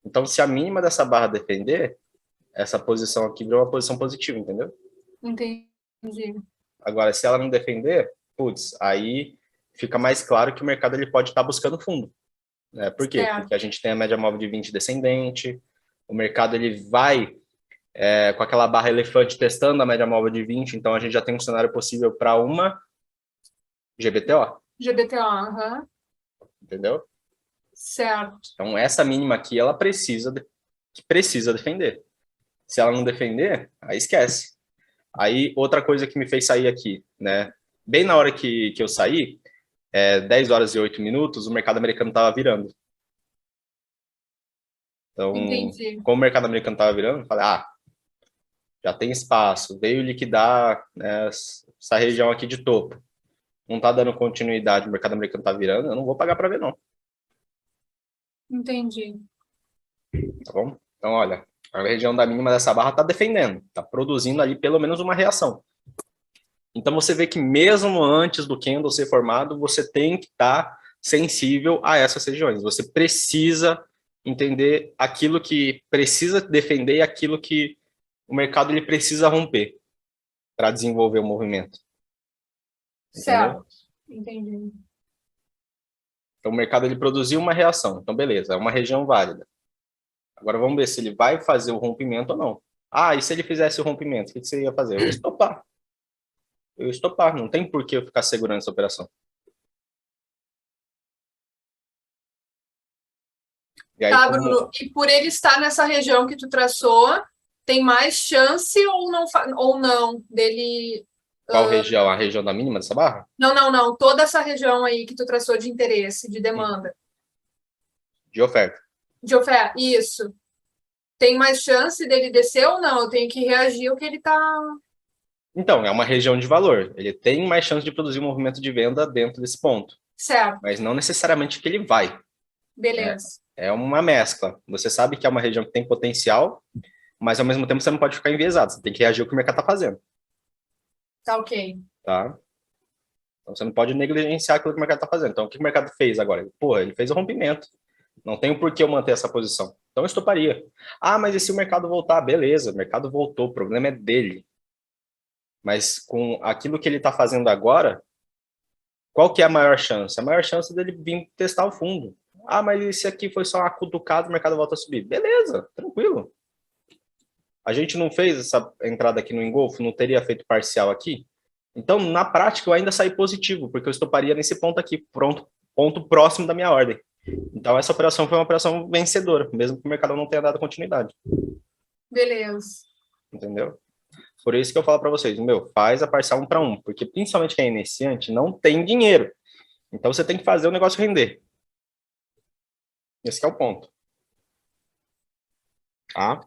Então, se a mínima dessa barra defender, essa posição aqui virou uma posição positiva, entendeu? Entendi. Agora, se ela não defender, putz, aí fica mais claro que o mercado ele pode estar buscando fundo. Por quê? Certo. Porque a gente tem a média móvel de 20 descendente, o mercado ele vai com aquela barra elefante testando a média móvel de 20, então a gente já tem um cenário possível para uma GBTO. GBTO, aham. Entendeu? Certo. Então, essa mínima aqui, ela precisa defender. Se ela não defender, aí esquece. Aí, outra coisa que me fez sair aqui, né? Bem na hora que eu saí, 10 horas e 8 minutos, o mercado americano estava virando. Então, Entendi. como o mercado americano estava virando, eu falei, já tem espaço, veio liquidar, né, essa região aqui de topo. Não está dando continuidade, o mercado americano está virando, eu não vou pagar para ver, não. Entendi. Tá bom? Então, olha, a região da mínima dessa barra está defendendo, está produzindo ali pelo menos uma reação. Então, você vê que mesmo antes do candle ser formado, você tem que estar sensível a essas regiões. Você precisa entender aquilo que precisa defender e aquilo que o mercado ele precisa romper para desenvolver o movimento. Certo. Entendi. Então, o mercado ele produziu uma reação. Então, beleza, é uma região válida. Agora, vamos ver se ele vai fazer o rompimento ou não. E se ele fizesse o rompimento, o que você ia fazer? Eu ia estopar. Não tem por que eu ficar segurando essa operação. E aí, Bruno, e por ele estar nessa região que tu traçou, tem mais chance ou não dele... Qual região? A região da mínima dessa barra? Não. Toda essa região aí que tu traçou de interesse, de demanda. De oferta. De oferta, isso. Tem mais chance dele descer ou não? Eu tenho que reagir ao que ele está... Então, é uma região de valor. Ele tem mais chance de produzir um movimento de venda dentro desse ponto. Certo. Mas não necessariamente que ele vai. Beleza. É uma mescla. Você sabe que é uma região que tem potencial, mas ao mesmo tempo você não pode ficar enviesado. Você tem que reagir ao que o mercado está fazendo. Tá ok. Tá? Então você não pode negligenciar aquilo que o mercado está fazendo. Então o que o mercado fez agora? Ele fez o rompimento. Não tem por que eu manter essa posição. Então eu estoparia. Mas e se o mercado voltar? Beleza, o mercado voltou. O problema é dele. Mas com aquilo que ele está fazendo agora, qual que é a maior chance? A maior chance dele vir testar o fundo. Mas esse aqui foi só uma cutucada, o mercado volta a subir. Beleza, tranquilo. A gente não fez essa entrada aqui no engolfo, não teria feito parcial aqui? Então, na prática, eu ainda saí positivo, porque eu estoparia nesse ponto aqui, ponto próximo da minha ordem. Então, essa operação foi uma operação vencedora, mesmo que o mercado não tenha dado continuidade. Beleza. Entendeu? Por isso que eu falo para vocês, faz a parcial 1 para 1, porque principalmente quem é iniciante não tem dinheiro. Então, você tem que fazer o negócio render. Esse é o ponto. Tá?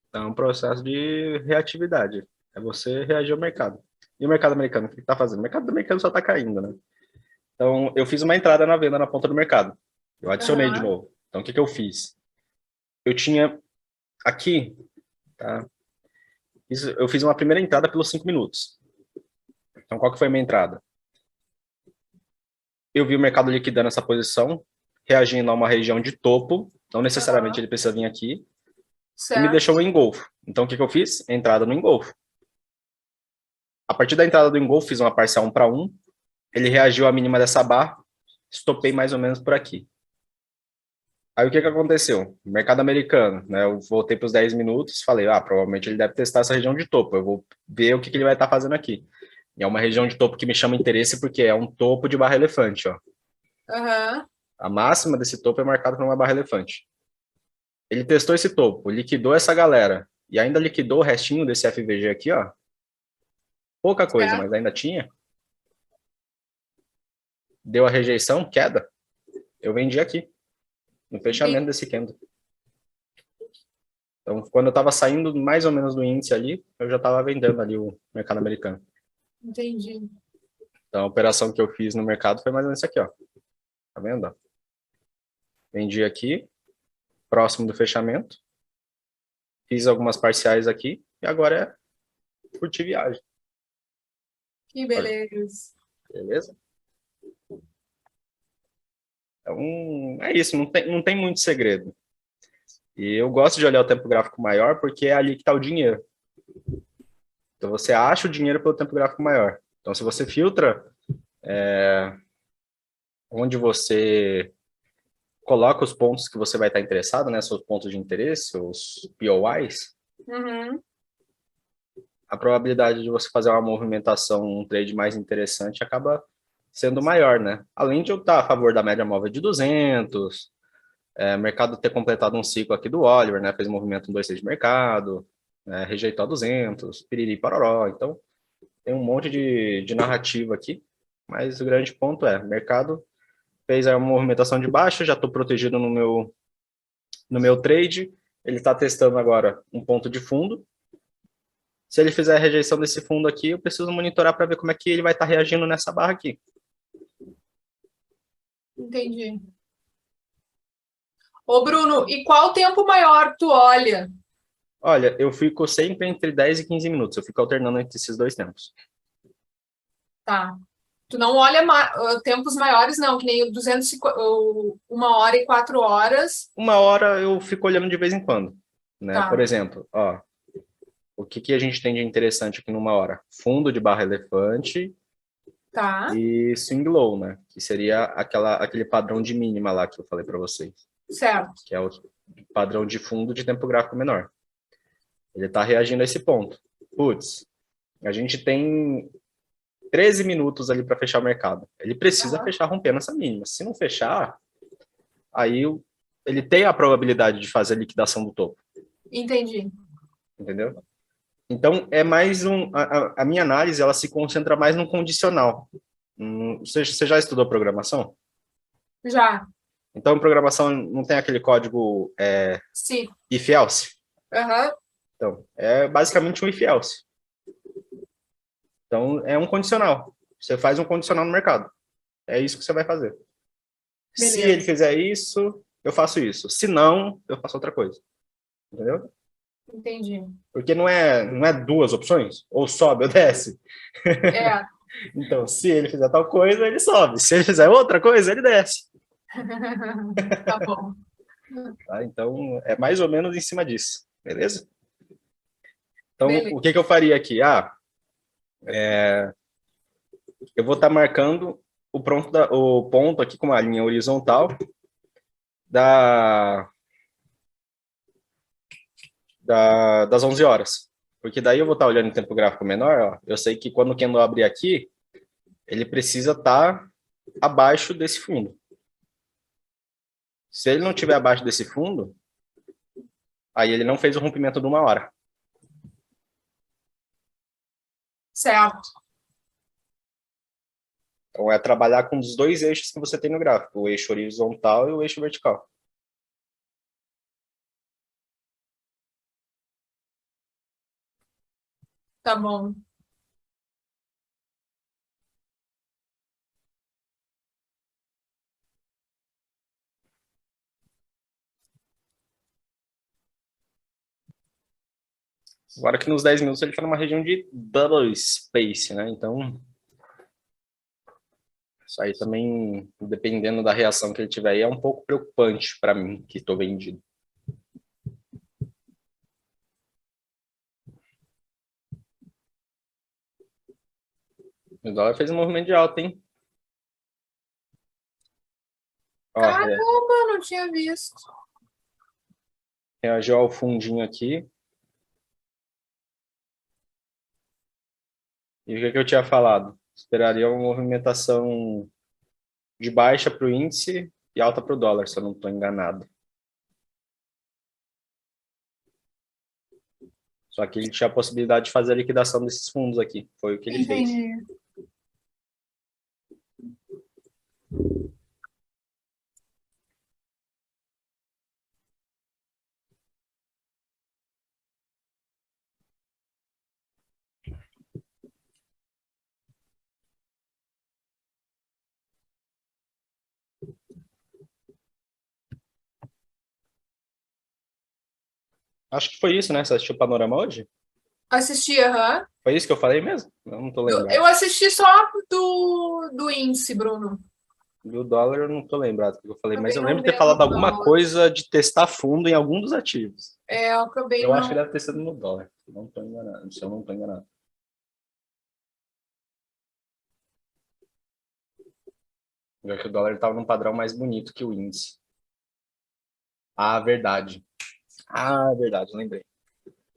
Então, é um processo de reatividade. É você reagir ao mercado. E o mercado americano, o que está fazendo? O mercado americano só está caindo, né? Então, eu fiz uma entrada na venda na ponta do mercado. Eu adicionei de novo. Então, o que eu fiz? Eu tinha aqui, tá? Eu fiz uma primeira entrada pelos 5 minutos. Então, qual que foi a minha entrada? Eu vi o mercado liquidando essa posição, reagindo a uma região de topo, não necessariamente ele precisa vir aqui, certo. E me deixou em engolfo. Então, o que eu fiz? Entrada no engolfo. A partir da entrada do engolfo, fiz uma parcial 1 para 1, ele reagiu à mínima dessa barra, estopei mais ou menos por aqui. Aí o que aconteceu? Mercado americano, né? Eu voltei para os 10 minutos, falei, provavelmente ele deve testar essa região de topo, eu vou ver o que ele vai estar fazendo aqui. E é uma região de topo que me chama interesse porque é um topo de barra elefante, ó. A máxima desse topo é marcada por uma barra elefante. Ele testou esse topo, liquidou essa galera e ainda liquidou o restinho desse FVG aqui, ó. Pouca coisa, mas ainda tinha. Deu a rejeição, queda. Eu vendi aqui, no fechamento desse candle. Então, quando eu estava saindo mais ou menos do índice ali, eu já estava vendendo ali o mercado americano. Entendi. Então, a operação que eu fiz no mercado foi mais ou menos isso aqui, ó. Tá vendo? Vendi aqui, próximo do fechamento. Fiz algumas parciais aqui e agora é curtir viagem. Que beleza. Beleza? Então, é isso, não tem muito segredo. E eu gosto de olhar o tempo gráfico maior porque é ali que está o dinheiro. Então, você acha o dinheiro pelo tempo gráfico maior. Então, se você filtra onde você coloca os pontos que você vai estar interessado, né, seus pontos de interesse, os POIs, Uhum. a probabilidade de você fazer uma movimentação, um trade mais interessante acaba sendo maior, né? Além de eu estar a favor da média móvel de 200, o mercado ter completado um ciclo aqui do Oliver, né? Fez um movimento em 2,6 de mercado, rejeitou a 200, piriri paroró. Então, tem um monte de narrativa aqui, mas o grande ponto é, o mercado fez aí uma movimentação de baixa, já estou protegido no meu trade, ele está testando agora um ponto de fundo. Se ele fizer a rejeição desse fundo aqui, eu preciso monitorar para ver como é que ele vai estar reagindo nessa barra aqui. Entendi. Ô, Bruno, e qual tempo maior tu olha? Olha, eu fico sempre entre 10 e 15 minutos, eu fico alternando entre esses dois tempos. Tá. Tu não olha tempos maiores, não, que nem o 250, o 1 hora e 4 horas. Uma hora eu fico olhando de vez em quando, né? Por Tá, exemplo, ó, o que a gente tem de interessante aqui numa hora? Fundo de barra elefante tá, e swing low, né? Que seria aquele padrão de mínima lá que eu falei para vocês, certo. que é o padrão de fundo de tempo gráfico menor. Ele está reagindo a esse ponto. Putz, a gente tem 13 minutos ali para fechar o mercado. Ele precisa fechar rompendo essa mínima. Se não fechar, aí ele tem a probabilidade de fazer a liquidação do topo. Entendi. Entendeu? Então, é mais a minha análise, ela se concentra mais no condicional. Você já estudou programação? Já. Então, programação não tem aquele código Sim. if else? Aham. Então, é basicamente um if else. Então, é um condicional. Você faz um condicional no mercado. É isso que você vai fazer. Se ele Beleza. fizer isso, eu faço isso. Se não, eu faço outra coisa. Entendeu? Entendi. Porque não é duas opções, ou sobe ou desce. É. Então, se ele fizer tal coisa, ele sobe. Se ele fizer outra coisa, ele desce. Tá bom. Tá? Então, é mais ou menos em cima disso. Beleza? Então, Beleza. o que eu faria aqui? Eu vou estar marcando o ponto aqui com uma linha horizontal da, das 11 horas. Porque daí eu vou estar olhando em tempo gráfico menor, ó, eu sei que quando o candle abrir aqui, ele precisa estar abaixo desse fundo. Se ele não estiver abaixo desse fundo, aí ele não fez o rompimento de uma hora. Certo. Então é trabalhar com os dois eixos que você tem no gráfico, o eixo horizontal e o eixo vertical. Tá bom. Agora que nos 10 minutos ele está numa região de double space, né? Então, isso aí também, dependendo da reação que ele tiver aí, é um pouco preocupante para mim, que estou vendido. O dólar fez um movimento de alta, hein? Ó, Caramba, não tinha visto. reagiu ao fundinho aqui. E o que eu tinha falado? Esperaria uma movimentação de baixa para o índice e alta para o dólar, se eu não estou enganado. Só que ele tinha a possibilidade de fazer a liquidação desses fundos aqui. Foi o que ele fez. Entendi. Acho que foi isso, né? Você assistiu o Panorama hoje? Assisti, aham. Foi isso que eu falei mesmo? Eu não tô lembrado. Eu assisti só do índice, Bruno. Do dólar eu não tô lembrado do que eu falei, mas Acabei eu não lembro de ter vendo falado o alguma dólar. coisa de testar fundo em algum dos ativos. Eu acabei Eu acho que não. deve ter sido no dólar. Se eu não tô enganado. Se eu não tô enganado. Já que o dólar estava num padrão mais bonito que o índice. Ah, verdade. Ah, verdade, lembrei.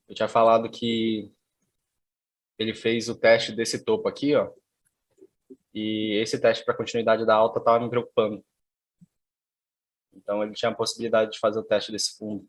Eu tinha falado que ele fez o teste desse topo aqui, ó. E esse teste para continuidade da alta estava me preocupando. Então ele tinha a possibilidade de fazer o teste desse fundo.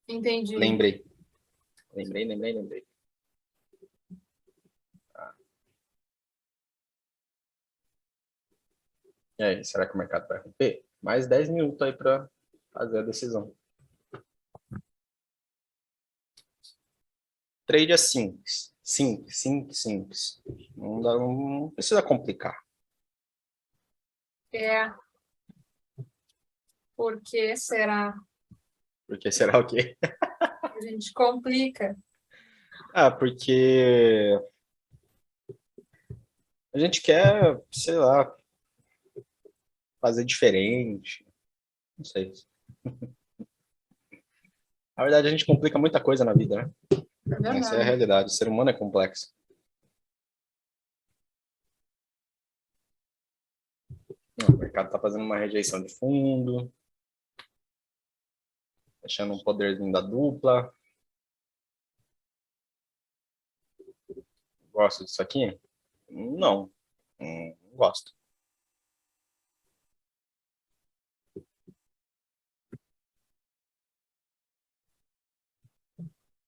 Entendi. Lembrei. Lembrei. Ah. E aí, será que o mercado vai romper? Mais 10 minutos aí para fazer a decisão. Trade é simples. Simples. Não precisa complicar. É, por que será? Porque será o quê? A gente complica. Ah, porque a gente quer, sei lá, fazer diferente. Não sei. Na verdade, a gente complica muita coisa na vida, né? É Essa é a verdade. realidade. O ser humano é complexo. O mercado está fazendo uma rejeição de fundo, deixando um poderzinho da dupla. Gosto disso aqui? Não, não gosto.